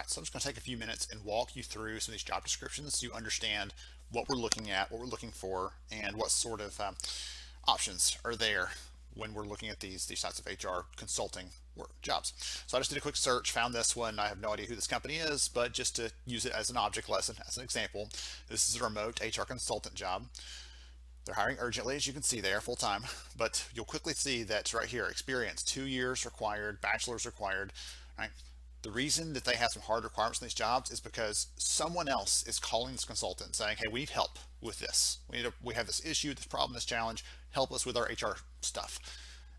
out. So I'm just going to take a few minutes and walk you through some of these job descriptions so you understand what we're looking at, what we're looking for, and what sort of options are there when we're looking at these types of HR consulting work jobs. So I just did a quick search, found this one. I have no idea who this company is, but just to use it as an object lesson, as an example, this is a remote HR consultant job. They're hiring urgently, as you can see there, full time, but you'll quickly see that right here, experience, 2 years required, bachelor's required, right? The reason that they have some hard requirements in these jobs is because someone else is calling this consultant saying, hey, we need help with this. We have this issue, this problem, this challenge, help us with our HR stuff.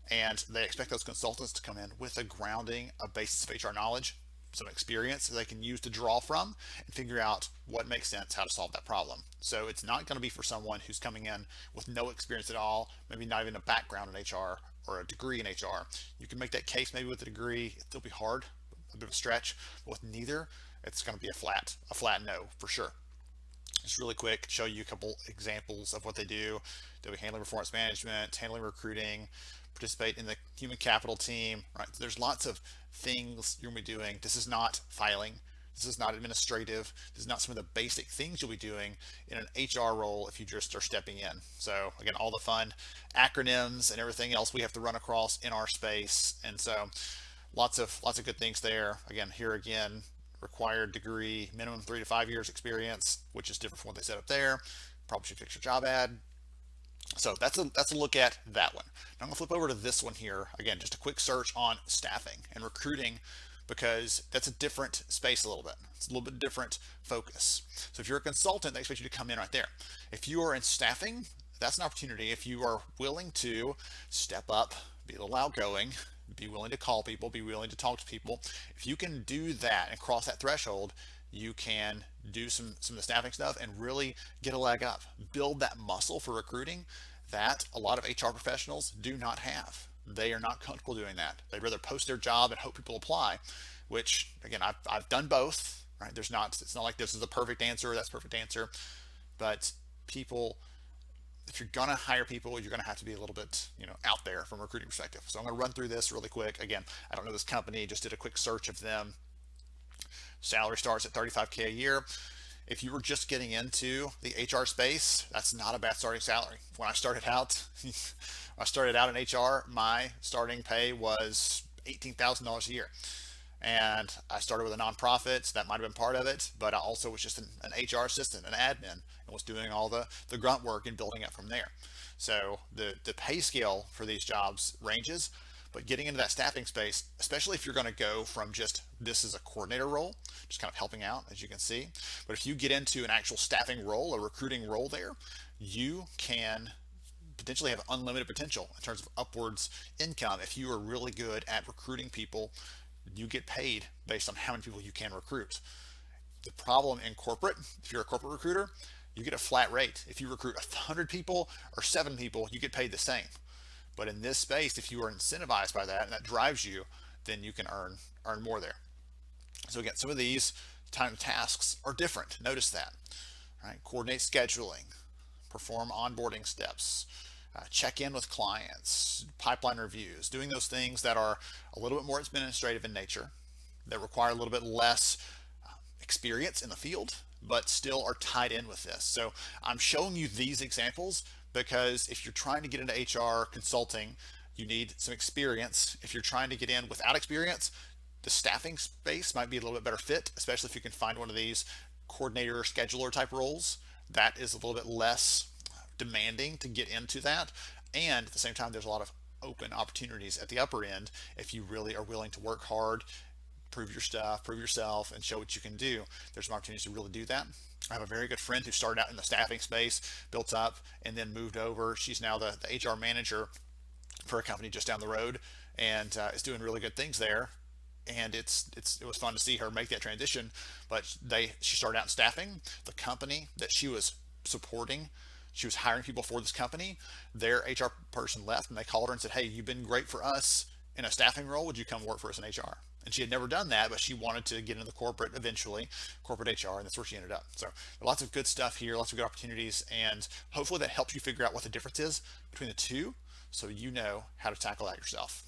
And they expect those consultants to come in with a grounding, a basis of HR knowledge, some experience that they can use to draw from and figure out what makes sense, how to solve that problem. So it's not going to be for someone who's coming in with no experience at all, maybe not even a background in HR or a degree in HR. You can make that case maybe with a degree. It'll be hard, a bit of a stretch. But with neither, it's going to be a flat no for sure. Just really quick, show you a couple examples of what they do. They'll be handling performance management, handling recruiting, participate in the human capital team, right? There's lots of things you're going to be doing. This is not filing. This is not administrative. This is not some of the basic things you'll be doing in an HR role if you just are stepping in. So again, all the fun acronyms and everything else we have to run across in our space. And so lots of good things there. Again, here again, required degree, minimum 3 to 5 years experience, which is different from what they set up there. Probably should fix your job ad. So that's a look at that one. Now I'm going to flip over to this one here. Again, just a quick search on staffing and recruiting because that's a different space a little bit. It's a little bit different focus. So if you're a consultant, they expect you to come in right there. If you are in staffing, that's an opportunity. If you are willing to step up, be a little outgoing, be willing to call people, be willing to talk to people, if you can do that and cross that threshold, you can do some of the staffing stuff and really get a leg up, build that muscle for recruiting that a lot of HR professionals do not have. They are not comfortable doing that. They'd rather post their job and hope people apply, which again, I've done both, right? It's not like this is the perfect answer, that's perfect answer, but people, if you're gonna hire people, you're gonna have to be a little bit, out there from a recruiting perspective. So I'm gonna run through this really quick. Again, I don't know this company, just did a quick search of them. Salary starts at 35K a year. If you were just getting into the HR space, that's not a bad starting salary. When I started out, in HR, my starting pay was $18,000 a year. And I started with a nonprofit, so that might have been part of it, but I also was just an HR assistant, an admin, and was doing all the grunt work and building up from there. So the pay scale for these jobs ranges, but getting into that staffing space, especially if you're going to go from just this is a coordinator role, just kind of helping out, as you can see. But if you get into an actual staffing role, a recruiting role there, you can potentially have unlimited potential in terms of upwards income. If you are really good at recruiting people, you get paid based on how many people you can recruit. The problem in corporate, if you're a corporate recruiter, you get a flat rate. If you recruit 100 people or 7 people, you get paid the same. But in this space, if you are incentivized by that and that drives you, then you can earn more there. So again, some of these time tasks are different. Notice that. Right? Coordinate scheduling, perform onboarding steps, check in with clients, pipeline reviews, doing those things that are a little bit more administrative in nature, that require a little bit less experience in the field, but still are tied in with this. So I'm showing you these examples because if you're trying to get into HR consulting, you need some experience. If you're trying to get in without experience, the staffing space might be a little bit better fit, especially if you can find one of these coordinator or scheduler type roles. That is a little bit less demanding to get into that. And at the same time, there's a lot of open opportunities at the upper end if you really are willing to work hard, prove your stuff, prove yourself, and show what you can do. There's some opportunities to really do that. I have a very good friend who started out in the staffing space, built up, and then moved over. She's now the HR manager for a company just down the road, and is doing really good things there. And it was fun to see her make that transition. But she started out in staffing. The company that she was supporting, she was hiring people for this company. Their HR person left, and they called her and said, "Hey, you've been great for us in a staffing role. Would you come work for us in HR?" And she had never done that, but she wanted to get into the corporate eventually, corporate HR, and that's where she ended up. So lots of good stuff here, lots of good opportunities, and hopefully that helps you figure out what the difference is between the two so you know how to tackle that yourself.